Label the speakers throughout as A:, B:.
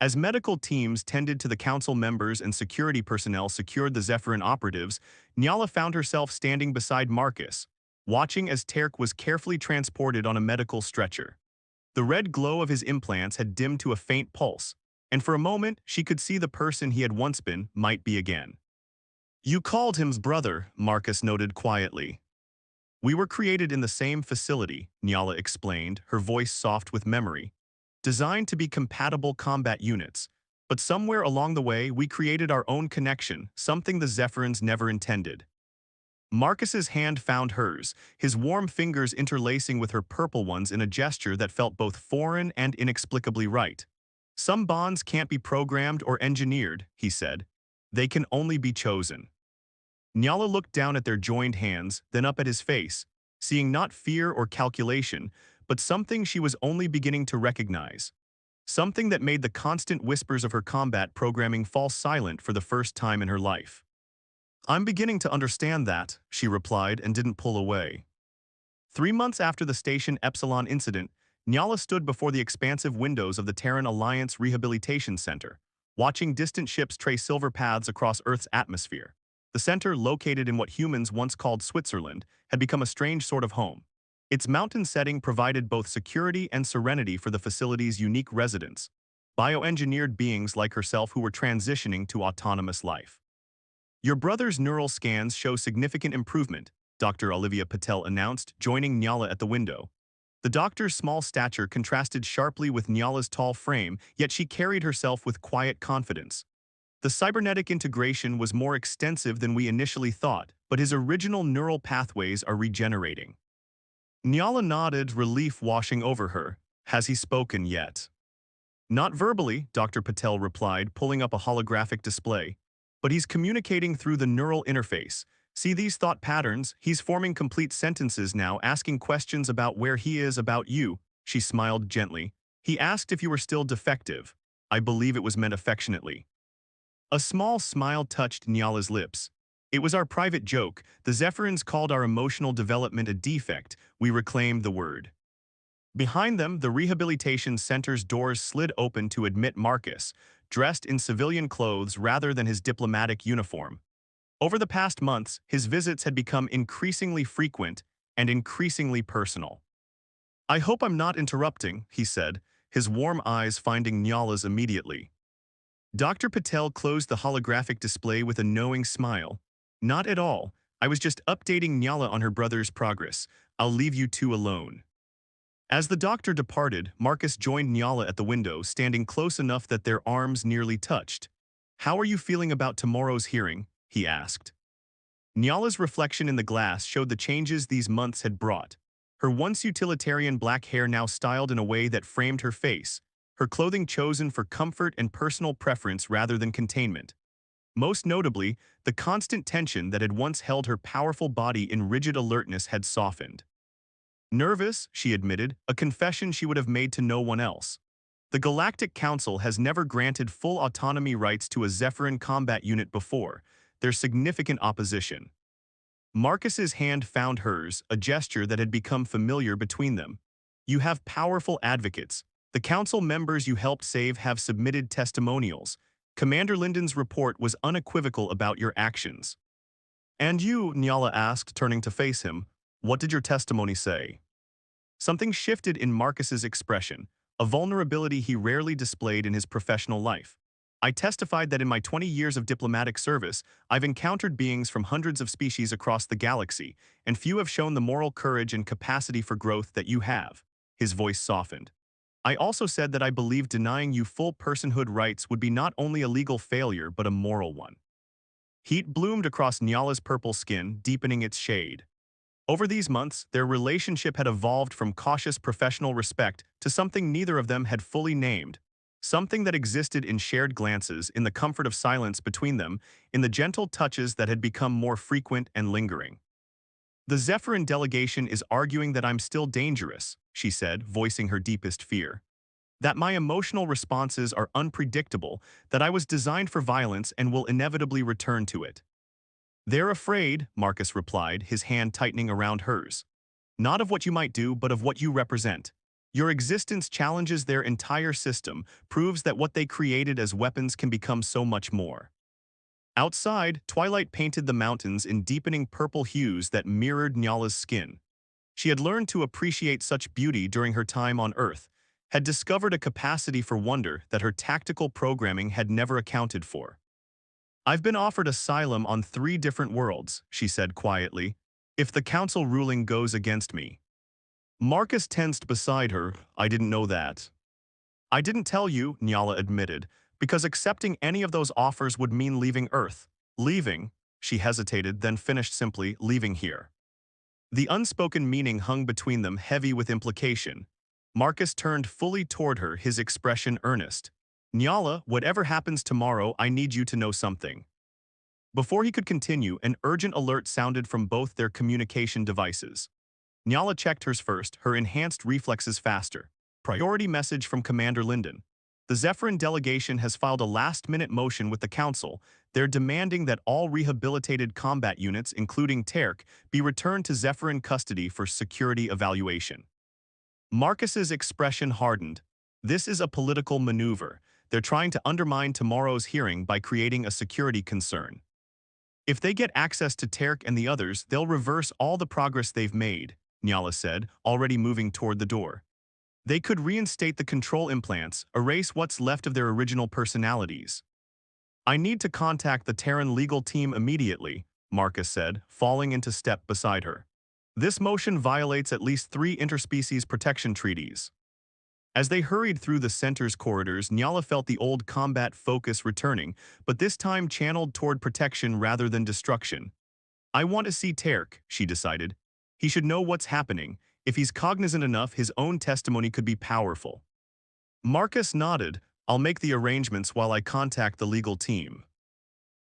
A: As medical teams tended to the council members and security personnel secured the Zephyrin operatives, Nyala found herself standing beside Marcus, watching as Terk was carefully transported on a medical stretcher. The red glow of his implants had dimmed to a faint pulse, and for a moment she could see the person he had once been might be again. "You called him's brother," Marcus noted quietly. "We were created in the same facility," Nyala explained, her voice soft with memory. "Designed to be compatible combat units. But somewhere along the way, we created our own connection, something the Zephyrins never intended." Marcus's hand found hers, his warm fingers interlacing with her purple ones in a gesture that felt both foreign and inexplicably right. "Some bonds can't be programmed or engineered," he said. "They can only be chosen." Nyala looked down at their joined hands, then up at his face, seeing not fear or calculation, but something she was only beginning to recognize. Something that made the constant whispers of her combat programming fall silent for the first time in her life. "I'm beginning to understand that," she replied and didn't pull away. 3 months after the Station Epsilon incident, Nyala stood before the expansive windows of the Terran Alliance Rehabilitation Center, watching distant ships trace silver paths across Earth's atmosphere. The center, located in what humans once called Switzerland, had become a strange sort of home. Its mountain setting provided both security and serenity for the facility's unique residents, bioengineered beings like herself who were transitioning to autonomous life. "Your brother's neural scans show significant improvement," Dr. Olivia Patel announced, joining Nyala at the window. The doctor's small stature contrasted sharply with Nyala's tall frame, yet she carried herself with quiet confidence. "The cybernetic integration was more extensive than we initially thought, but his original neural pathways are regenerating." Nyala nodded, relief washing over her. "Has he spoken yet?" "Not verbally," Dr. Patel replied, pulling up a holographic display. "But he's communicating through the neural interface. See these thought patterns? He's forming complete sentences now, asking questions about where he is, about you." She smiled gently. "He asked if you were still defective." I believe it was meant affectionately. A small smile touched Nyala's lips. "It was our private joke. The Zephyrins called our emotional development a defect. We reclaimed the word." Behind them, the rehabilitation center's doors slid open to admit Marcus, dressed in civilian clothes rather than his diplomatic uniform. Over the past months, his visits had become increasingly frequent and increasingly personal. "I hope I'm not interrupting," he said, his warm eyes finding Nyala's immediately. Dr. Patel closed the holographic display with a knowing smile. "Not at all. I was just updating Nyala on her brother's progress. I'll leave you two alone." As the doctor departed, Marcus joined Nyala at the window, standing close enough that their arms nearly touched. "How are you feeling about tomorrow's hearing?" he asked. Nyala's reflection in the glass showed the changes these months had brought. Her once utilitarian black hair now styled in a way that framed her face, her clothing chosen for comfort and personal preference rather than containment. Most notably, the constant tension that had once held her powerful body in rigid alertness had softened. "Nervous," she admitted, a confession she would have made to no one else. "The Galactic Council has never granted full autonomy rights to a Zephyrin combat unit before. There's significant opposition." Marcus's hand found hers, a gesture that had become familiar between them. "You have powerful advocates. The council members you helped save have submitted testimonials. Commander Linden's report was unequivocal about your actions." "And you," Nyala asked, turning to face him, "what did your testimony say?" Something shifted in Marcus's expression, a vulnerability he rarely displayed in his professional life. "I testified that in my 20 years of diplomatic service, I've encountered beings from hundreds of species across the galaxy, and few have shown the moral courage and capacity for growth that you have." His voice softened. "I also said that I believe denying you full personhood rights would be not only a legal failure but a moral one." Heat bloomed across Nyala's purple skin, deepening its shade. Over these months, their relationship had evolved from cautious professional respect to something neither of them had fully named. Something that existed in shared glances, in the comfort of silence between them, in the gentle touches that had become more frequent and lingering. "The Zephyrin delegation is arguing that I'm still dangerous," she said, voicing her deepest fear. "That my emotional responses are unpredictable, that I was designed for violence and will inevitably return to it." "They're afraid," Marcus replied, his hand tightening around hers. "Not of what you might do, but of what you represent." Your existence challenges their entire system, proves that what they created as weapons can become so much more. Outside, twilight painted the mountains in deepening purple hues that mirrored Nyala's skin. She had learned to appreciate such beauty during her time on Earth, had discovered a capacity for wonder that her tactical programming had never accounted for. I've been offered asylum on 3 different worlds, she said quietly, if the council ruling goes against me. Marcus tensed beside her. I didn't know that. I didn't tell you, Nyala admitted, because accepting any of those offers would mean leaving Earth. Leaving, she hesitated, then finished simply, leaving here. The unspoken meaning hung between them, heavy with implication. Marcus turned fully toward her, his expression earnest. Nyala, whatever happens tomorrow, I need you to know something. Before he could continue, an urgent alert sounded from both their communication devices. Nyala checked hers first, her enhanced reflexes faster. Priority message from Commander Linden. The Zephyrin delegation has filed a last-minute motion with the Council. They're demanding that all rehabilitated combat units, including Terk, be returned to Zephyrin custody for security evaluation. Marcus's expression hardened. This is a political maneuver. They're trying to undermine tomorrow's hearing by creating a security concern. If they get access to Terk and the others, they'll reverse all the progress they've made, Nyala said, already moving toward the door. They could reinstate the control implants, erase what's left of their original personalities. I need to contact the Terran legal team immediately, Marcus said, falling into step beside her. This motion violates at least 3 interspecies protection treaties. As they hurried through the center's corridors, Nyala felt the old combat focus returning, but this time channeled toward protection rather than destruction. I want to see Terk, she decided. He should know what's happening. If he's cognizant enough, his own testimony could be powerful. Marcus nodded. I'll make the arrangements while I contact the legal team.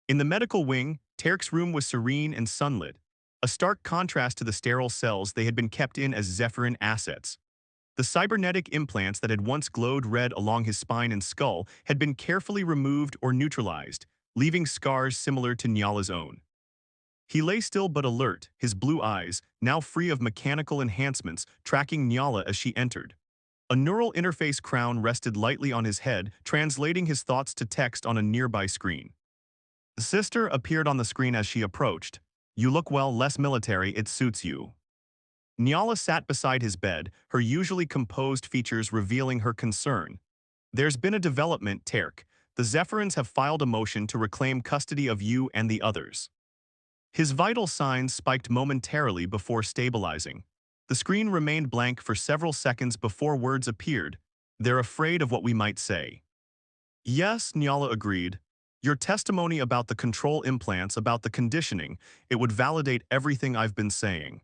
A: In the medical wing, Terk's room was serene and sunlit, a stark contrast to the sterile cells they had been kept in as Zephyrin assets. The cybernetic implants that had once glowed red along his spine and skull had been carefully removed or neutralized, leaving scars similar to Nyala's own. He lay still but alert, his blue eyes, now free of mechanical enhancements, tracking Nyala as she entered. A neural interface crown rested lightly on his head, translating his thoughts to text on a nearby screen. The sister appeared on the screen as she approached. You look well, less military, it suits you. Nyala sat beside his bed, her usually composed features revealing her concern. There's been a development, Terk. The Zephyrins have filed a motion to reclaim custody of you and the others. His vital signs spiked momentarily before stabilizing. The screen remained blank for several seconds before words appeared. They're afraid of what we might say. Yes, Nyala agreed. Your testimony about the control implants, about the conditioning, it would validate everything I've been saying.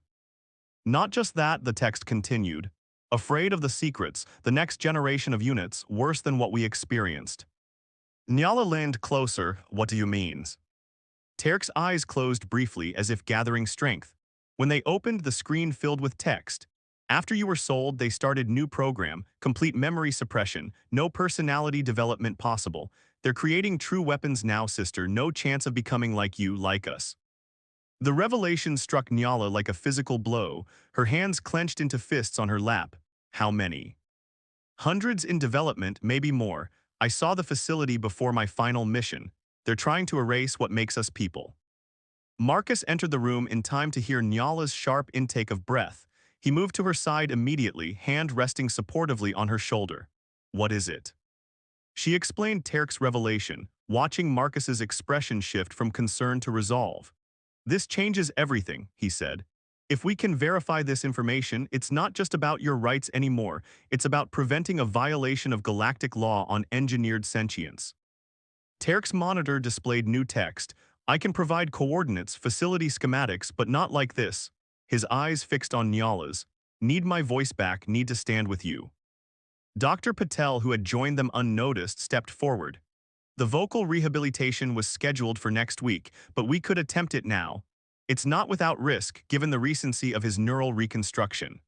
A: Not just that, the text continued. Afraid of the secrets, the next generation of units, worse than what we experienced. Nyala leaned closer. What do you mean? Terk's eyes closed briefly as if gathering strength. When they opened, the screen filled with text. After you were sold, they started new program, complete memory suppression, no personality development possible. They're creating true weapons now, sister, no chance of becoming like you, like us. The revelation struck Nyala like a physical blow, her hands clenched into fists on her lap. How many? Hundreds in development, maybe more. I saw the facility before my final mission. They're trying to erase what makes us people. Marcus entered the room in time to hear Nyala's sharp intake of breath. He moved to her side immediately, hand resting supportively on her shoulder. What is it? She explained Terk's revelation, watching Marcus's expression shift from concern to resolve. This changes everything, he said. If we can verify this information, it's not just about your rights anymore, it's about preventing a violation of galactic law on engineered sentience. Terk's monitor displayed new text. I can provide coordinates, facility schematics, but not like this. His eyes fixed on Nyala's. Need my voice back, need to stand with you. Dr. Patel, who had joined them unnoticed, stepped forward. The vocal rehabilitation was scheduled for next week, but we could attempt it now. It's not without risk, given the recency of his neural reconstruction.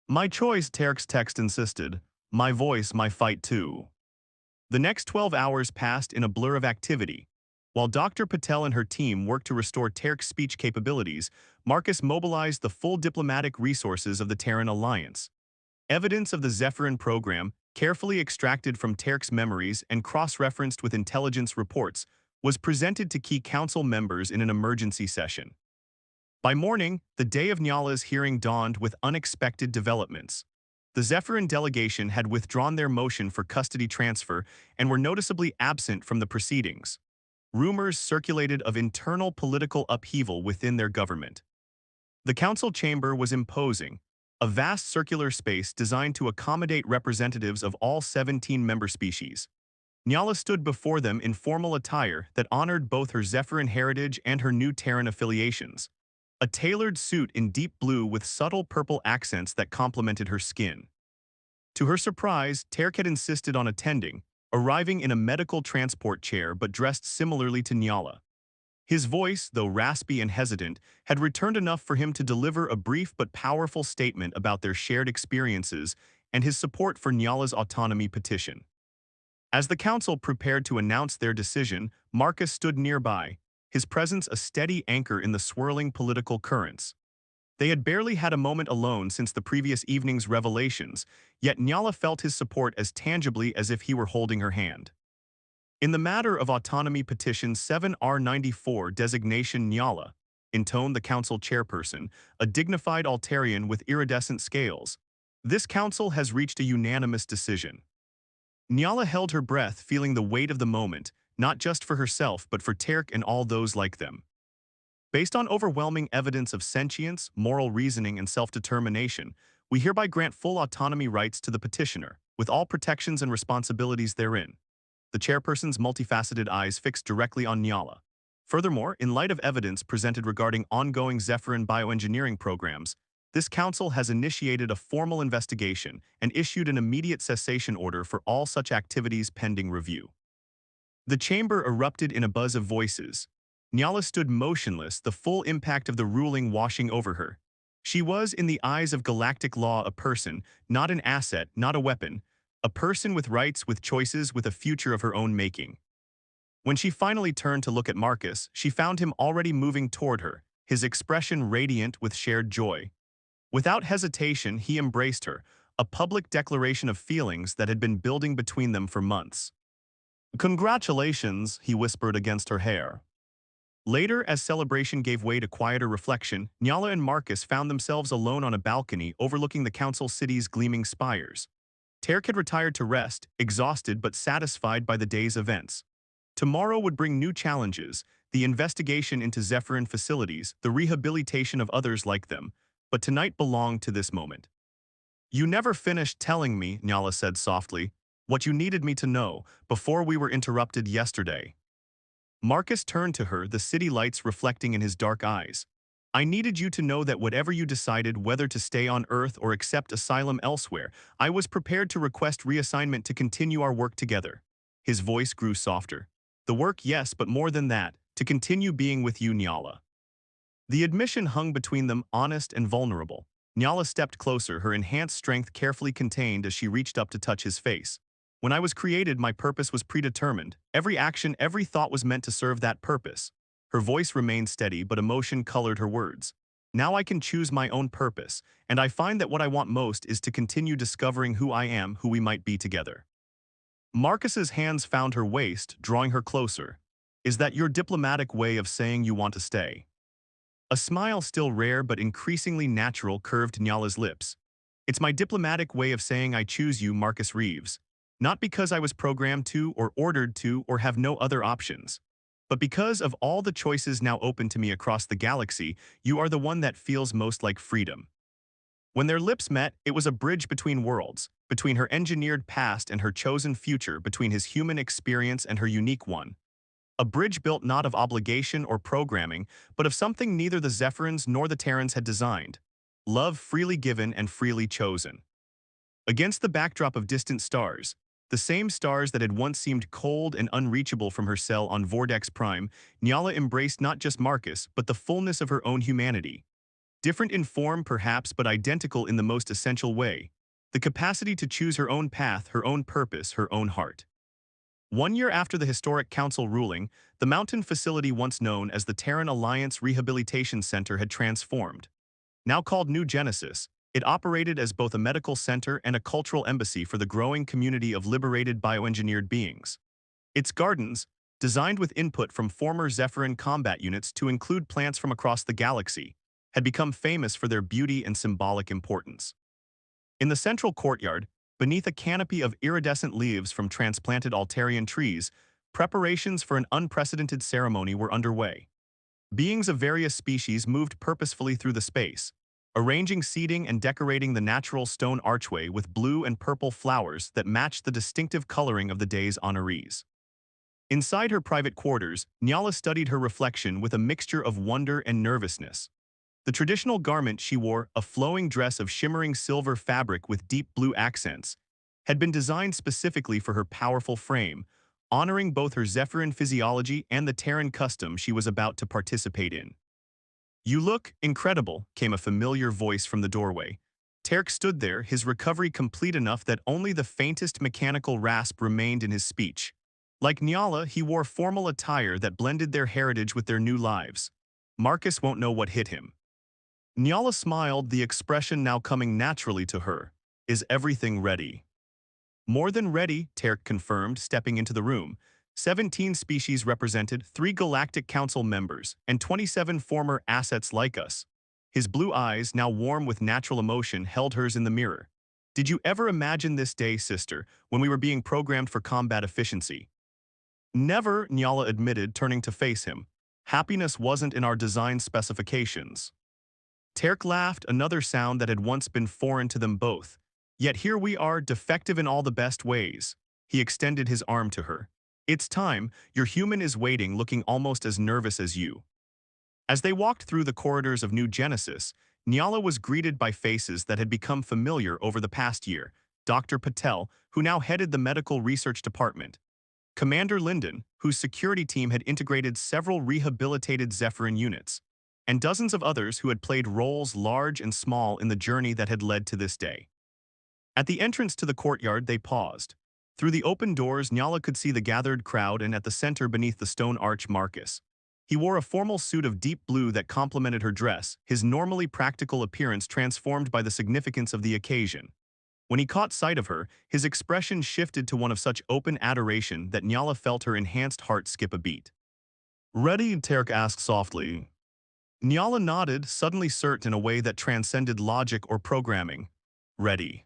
A: My choice, Terk's text insisted. My voice, my fight too. The next 12 hours passed in a blur of activity. While Dr. Patel and her team worked to restore Terk's speech capabilities, Marcus mobilized the full diplomatic resources of the Terran Alliance. Evidence of the Zephyrin program, carefully extracted from Terk's memories and cross-referenced with intelligence reports, was presented to key council members in an emergency session. By morning, the day of Nyala's hearing dawned with unexpected developments. The Zephyrin delegation had withdrawn their motion for custody transfer and were noticeably absent from the proceedings. Rumors circulated of internal political upheaval within their government. The council chamber was imposing, a vast circular space designed to accommodate representatives of all 17 member species. Nyala stood before them in formal attire that honored both her Zephyrin heritage and her new Terran affiliations. A tailored suit in deep blue with subtle purple accents that complemented her skin. To her surprise, Terk had insisted on attending, arriving in a medical transport chair but dressed similarly to Nyala. His voice, though raspy and hesitant, had returned enough for him to deliver a brief but powerful statement about their shared experiences and his support for Nyala's autonomy petition. As the council prepared to announce their decision, Marcus stood nearby, his presence a steady anchor in the swirling political currents. They had barely had a moment alone since the previous evening's revelations, yet Nyala felt his support as tangibly as if he were holding her hand. In the matter of autonomy petition 7R94 designation Nyala, intoned the council chairperson, a dignified Altarian with iridescent scales. This council has reached a unanimous decision. Nyala held her breath, feeling the weight of the moment, not just for herself but for Terk and all those like them. Based on overwhelming evidence of sentience, moral reasoning, and self-determination, we hereby grant full autonomy rights to the petitioner, with all protections and responsibilities therein. The chairperson's multifaceted eyes fixed directly on Nyala. Furthermore, in light of evidence presented regarding ongoing Zephyrin bioengineering programs, this council has initiated a formal investigation and issued an immediate cessation order for all such activities pending review. The chamber erupted in a buzz of voices. Nyala stood motionless, the full impact of the ruling washing over her. She was, in the eyes of galactic law, a person, not an asset, not a weapon, a person with rights, with choices, with a future of her own making. When she finally turned to look at Marcus, she found him already moving toward her, his expression radiant with shared joy. Without hesitation, he embraced her, a public declaration of feelings that had been building between them for months. "Congratulations," he whispered against her hair. Later, as celebration gave way to quieter reflection, Nyala and Marcus found themselves alone on a balcony overlooking the council city's gleaming spires. Terk had retired to rest, exhausted but satisfied by the day's events. Tomorrow would bring new challenges, the investigation into Zephyrin facilities, the rehabilitation of others like them, but tonight belonged to this moment. "You never finished telling me," Nyala said softly, "what you needed me to know before we were interrupted yesterday." Marcus turned to her, the city lights reflecting in his dark eyes. "I needed you to know that whatever you decided, whether to stay on Earth or accept asylum elsewhere, I was prepared to request reassignment to continue our work together." His voice grew softer. "The work, yes, but more than that, to continue being with you, Nyala." The admission hung between them, honest and vulnerable. Nyala stepped closer, her enhanced strength carefully contained as she reached up to touch his face. "When I was created, my purpose was predetermined. Every action, every thought was meant to serve that purpose." Her voice remained steady, but emotion colored her words. "Now I can choose my own purpose, and I find that what I want most is to continue discovering who I am, who we might be together." Marcus's hands found her waist, drawing her closer. "Is that your diplomatic way of saying you want to stay?" A smile, still rare but increasingly natural, curved Nyala's lips. "It's my diplomatic way of saying I choose you, Marcus Reeves. Not because I was programmed to or ordered to or have no other options. But because of all the choices now open to me across the galaxy, you are the one that feels most like freedom." When their lips met, it was a bridge between worlds, between her engineered past and her chosen future, between his human experience and her unique one. A bridge built not of obligation or programming, but of something neither the Zephyrins nor the Terrans had designed. Love freely given and freely chosen. Against the backdrop of distant stars, the same stars that had once seemed cold and unreachable from her cell on Vortex Prime, Nyala embraced not just Marcus, but the fullness of her own humanity. Different in form, perhaps, but identical in the most essential way. The capacity to choose her own path, her own purpose, her own heart. 1 year after the historic council ruling, the mountain facility once known as the Terran Alliance Rehabilitation Center had transformed. Now called New Genesis, It operated as both a medical center and a cultural embassy for the growing community of liberated bioengineered beings. Its gardens, designed with input from former Zephyrin combat units to include plants from across the galaxy, had become famous for their beauty and symbolic importance. In the central courtyard, beneath a canopy of iridescent leaves from transplanted Altarian trees, preparations for an unprecedented ceremony were underway. Beings of various species moved purposefully through the space, arranging seating and decorating the natural stone archway with blue and purple flowers that matched the distinctive coloring of the day's honorees. Inside her private quarters, Nyala studied her reflection with a mixture of wonder and nervousness. The traditional garment she wore, a flowing dress of shimmering silver fabric with deep blue accents, had been designed specifically for her powerful frame, honoring both her Zephyrin physiology and the Terran custom she was about to participate in. "You look incredible," came a familiar voice from the doorway. Terk stood there, his recovery complete enough that only the faintest mechanical rasp remained in his speech. Like Nyala, he wore formal attire that blended their heritage with their new lives. Marcus won't know what hit him. Nyala smiled, the expression now coming naturally to her. "Is everything ready?" "More than ready," Terk confirmed, stepping into the room. 17 species represented, 3 Galactic Council members, and 27 former assets like us. His blue eyes, now warm with natural emotion, held hers in the mirror. "Did you ever imagine this day, sister, when we were being programmed for combat efficiency?" "Never," Nyala admitted, turning to face him. "Happiness wasn't in our design specifications." Terk laughed, another sound that had once been foreign to them both. "Yet here we are, defective in all the best ways." He extended his arm to her. "It's time, your human is waiting, looking almost as nervous as you." As they walked through the corridors of New Genesis, Nyala was greeted by faces that had become familiar over the past year. Dr. Patel, who now headed the medical research department. Commander Linden, whose security team had integrated several rehabilitated Zephyrin units. And dozens of others who had played roles large and small in the journey that had led to this day. At the entrance to the courtyard, they paused. Through the open doors, Nyala could see the gathered crowd, and at the center beneath the stone arch, Marcus. He wore a formal suit of deep blue that complemented her dress, his normally practical appearance transformed by the significance of the occasion. When he caught sight of her, his expression shifted to one of such open adoration that Nyala felt her enhanced heart skip a beat. "Ready?" Terk asked softly. Nyala nodded, suddenly certain in a way that transcended logic or programming. "Ready."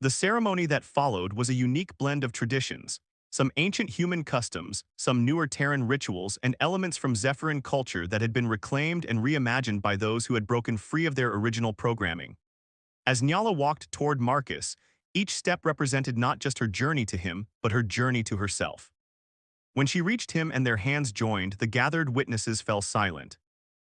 A: The ceremony that followed was a unique blend of traditions, some ancient human customs, some newer Terran rituals, and elements from Zephyrin culture that had been reclaimed and reimagined by those who had broken free of their original programming. As Nyala walked toward Marcus, each step represented not just her journey to him, but her journey to herself. When she reached him and their hands joined, the gathered witnesses fell silent.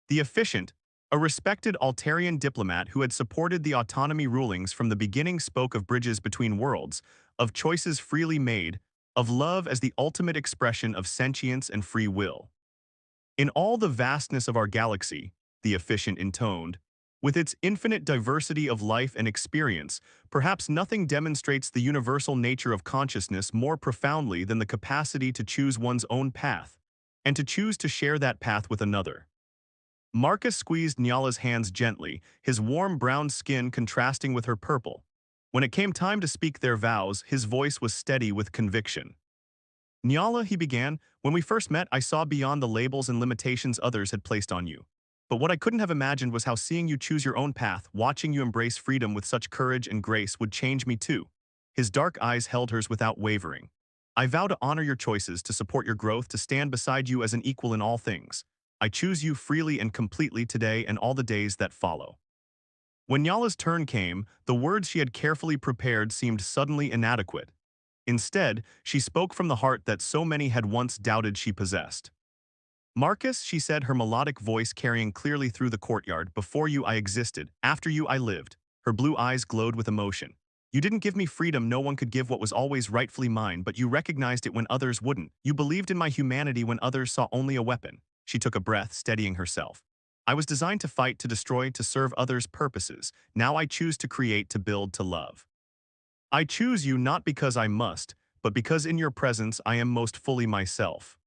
A: The efficient, a respected Altarian diplomat who had supported the autonomy rulings from the beginning, spoke of bridges between worlds, of choices freely made, of love as the ultimate expression of sentience and free will. "In all the vastness of our galaxy," the efficient intoned, "with its infinite diversity of life and experience, perhaps nothing demonstrates the universal nature of consciousness more profoundly than the capacity to choose one's own path, and to choose to share that path with another." Marcus squeezed Nyala's hands gently, his warm brown skin contrasting with her purple. When it came time to speak their vows, his voice was steady with conviction. "Nyala," he began, "when we first met, I saw beyond the labels and limitations others had placed on you. But what I couldn't have imagined was how seeing you choose your own path, watching you embrace freedom with such courage and grace, would change me too." His dark eyes held hers without wavering. "I vow to honor your choices, to support your growth, to stand beside you as an equal in all things. I choose you freely and completely today and all the days that follow." When Nyala's turn came, the words she had carefully prepared seemed suddenly inadequate. Instead, she spoke from the heart that so many had once doubted she possessed. "Marcus," she said, her melodic voice carrying clearly through the courtyard, "before you I existed, after you I lived." Her blue eyes glowed with emotion. "You didn't give me freedom no one could give, what was always rightfully mine, but you recognized it when others wouldn't. You believed in my humanity when others saw only a weapon." She took a breath, steadying herself. "I was designed to fight, to destroy, to serve others' purposes. Now I choose to create, to build, to love. I choose you not because I must, but because in your presence I am most fully myself."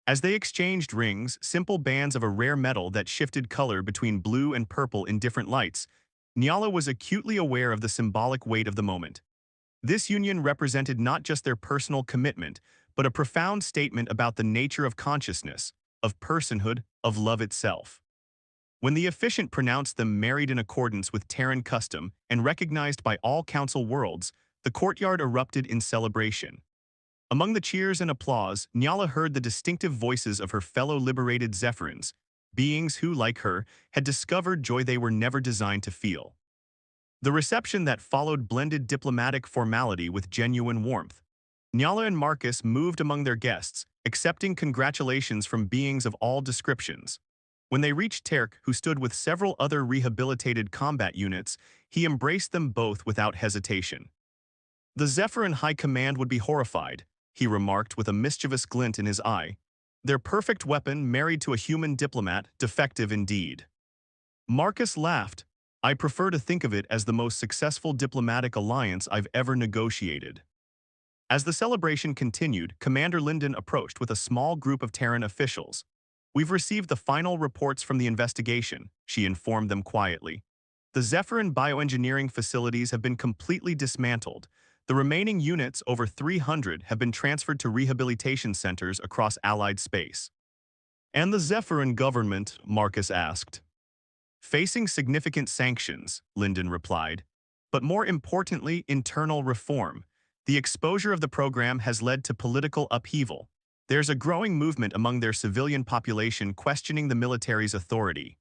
A: As they exchanged rings, simple bands of a rare metal that shifted color between blue and purple in different lights, Nyala was acutely aware of the symbolic weight of the moment. This union represented not just their personal commitment, but a profound statement about the nature of consciousness, of personhood, of love itself. When the officiant pronounced them married in accordance with Terran custom and recognized by all council worlds, the courtyard erupted in celebration. Among the cheers and applause, Nyala heard the distinctive voices of her fellow liberated Zephyrins, beings who, like her, had discovered joy they were never designed to feel. The reception that followed blended diplomatic formality with genuine warmth. Nyala and Marcus moved among their guests, accepting congratulations from beings of all descriptions. When they reached Terk, who stood with several other rehabilitated combat units, he embraced them both without hesitation. The Zephyrin High Command would be horrified, he remarked with a mischievous glint in his eye. Their perfect weapon married to a human diplomat, defective indeed. Marcus laughed. I prefer to think of it as the most successful diplomatic alliance I've ever negotiated. As the celebration continued, Commander Linden approached with a small group of Terran officials. We've received the final reports from the investigation, she informed them quietly. The Zephyrin bioengineering facilities have been completely dismantled. The remaining units, over 300, have been transferred to rehabilitation centers across Allied space. And the Zephyrin government, Marcus asked. Facing significant sanctions, Linden replied. But more importantly, internal reform. The exposure of the program has led to political upheaval. There's a growing movement among their civilian population questioning the military's authority.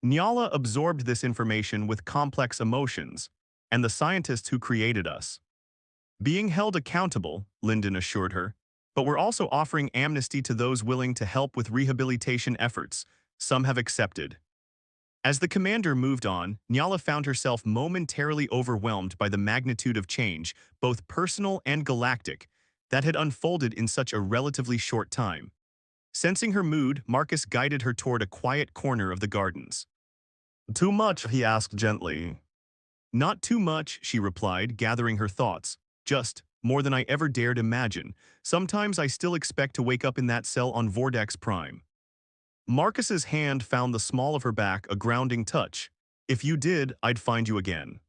A: Nyala absorbed this information with complex emotions, and the scientists who created us. Being held accountable, Linden assured her, but we're also offering amnesty to those willing to help with rehabilitation efforts. Some have accepted. As the commander moved on, Nyala found herself momentarily overwhelmed by the magnitude of change, both personal and galactic, that had unfolded in such a relatively short time. Sensing her mood, Marcus guided her toward a quiet corner of the gardens. Too much, he asked gently. Not too much, she replied, gathering her thoughts. Just more than I ever dared imagine. Sometimes I still expect to wake up in that cell on Vortex Prime. Marcus's hand found the small of her back a grounding touch. If you did, I'd find you again.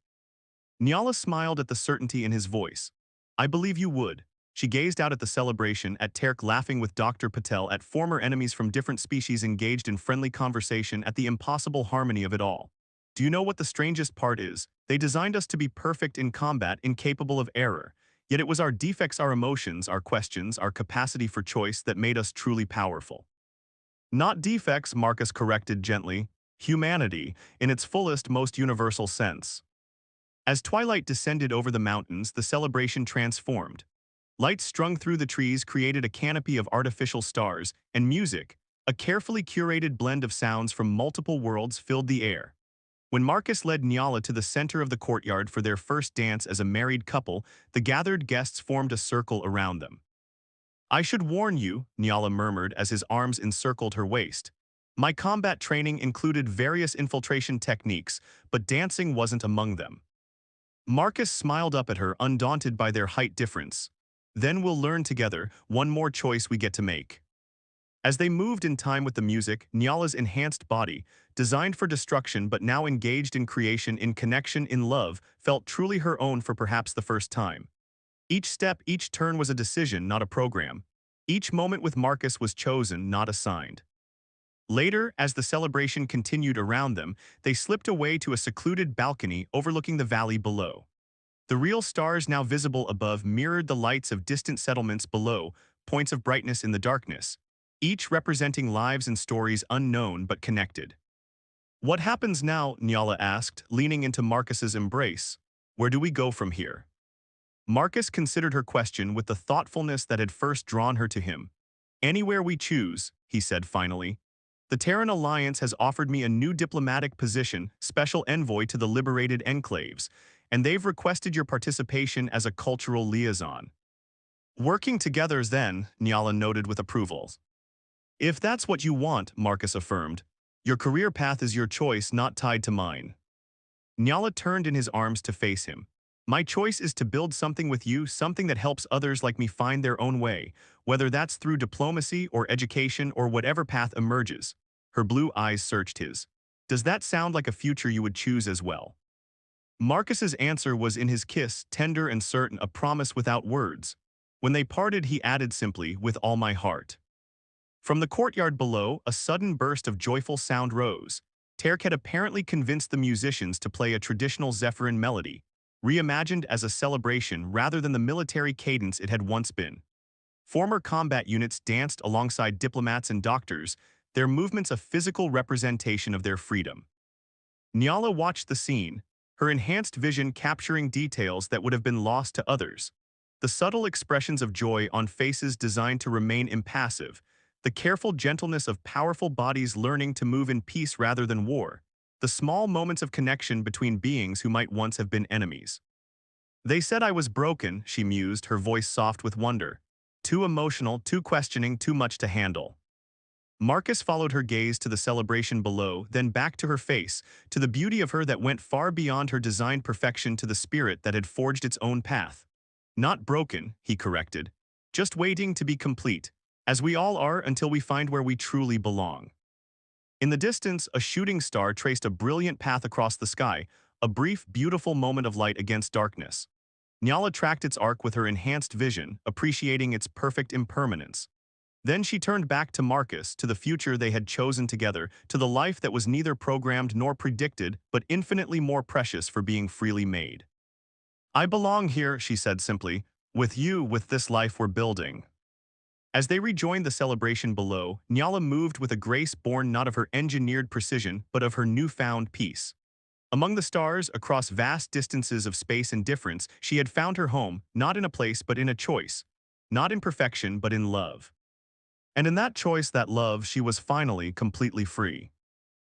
A: Nyala smiled at the certainty in his voice. I believe you would. She gazed out at the celebration, at Terk laughing with Dr. Patel, at former enemies from different species engaged in friendly conversation, at the impossible harmony of it all. Do you know what the strangest part is? They designed us to be perfect in combat, incapable of error. Yet it was our defects, our emotions, our questions, our capacity for choice that made us truly powerful. Not defects, Marcus corrected gently. Humanity, in its fullest, most universal sense. As twilight descended over the mountains, the celebration transformed. Light strung through the trees created a canopy of artificial stars, and music, a carefully curated blend of sounds from multiple worlds, filled the air. When Marcus led Nyala to the center of the courtyard for their first dance as a married couple, the gathered guests formed a circle around them. I should warn you, Nyala murmured as his arms encircled her waist. My combat training included various infiltration techniques, but dancing wasn't among them. Marcus smiled up at her, undaunted by their height difference. Then we'll learn together, one more choice we get to make. As they moved in time with the music, Nyala's enhanced body, designed for destruction but now engaged in creation, in connection, in love, felt truly her own for perhaps the first time. Each step, each turn was a decision, not a program. Each moment with Marcus was chosen, not assigned. Later, as the celebration continued around them, they slipped away to a secluded balcony overlooking the valley below. The real stars now visible above mirrored the lights of distant settlements below, points of brightness in the darkness, each representing lives and stories unknown but connected. What happens now? Nyala asked, leaning into Marcus's embrace. Where do we go from here? Marcus considered her question with the thoughtfulness that had first drawn her to him. Anywhere we choose, he said finally. The Terran Alliance has offered me a new diplomatic position, special envoy to the liberated enclaves, and they've requested your participation as a cultural liaison. Working together then, Nyala noted with approval. If that's what you want, Marcus affirmed. Your career path is your choice, not tied to mine. Nyala turned in his arms to face him. My choice is to build something with you, something that helps others like me find their own way, whether that's through diplomacy or education or whatever path emerges. Her blue eyes searched his. Does that sound like a future you would choose as well? Marcus's answer was in his kiss, tender and certain, a promise without words. When they parted, he added simply, with all my heart. From the courtyard below, a sudden burst of joyful sound rose. Terk had apparently convinced the musicians to play a traditional Zephyrin melody, reimagined as a celebration rather than the military cadence it had once been. Former combat units danced alongside diplomats and doctors, their movements a physical representation of their freedom. Nyala watched the scene, her enhanced vision capturing details that would have been lost to others. The subtle expressions of joy on faces designed to remain impassive, the careful gentleness of powerful bodies learning to move in peace rather than war, the small moments of connection between beings who might once have been enemies. They said I was broken, she mused, her voice soft with wonder. Too emotional, too questioning, too much to handle. Marcus followed her gaze to the celebration below, then back to her face, to the beauty of her that went far beyond her designed perfection, to the spirit that had forged its own path. Not broken, he corrected. Just waiting to be complete, as we all are until we find where we truly belong. In the distance, a shooting star traced a brilliant path across the sky, a brief, beautiful moment of light against darkness. Nyala tracked its arc with her enhanced vision, appreciating its perfect impermanence. Then she turned back to Marcus, to the future they had chosen together, to the life that was neither programmed nor predicted, but infinitely more precious for being freely made. I belong here, she said simply, with you, with this life we're building. As they rejoined the celebration below, Nyala moved with a grace born not of her engineered precision, but of her newfound peace. Among the stars, across vast distances of space and difference, she had found her home, not in a place but in a choice. Not in perfection but in love. And in that choice, that love, she was finally completely free.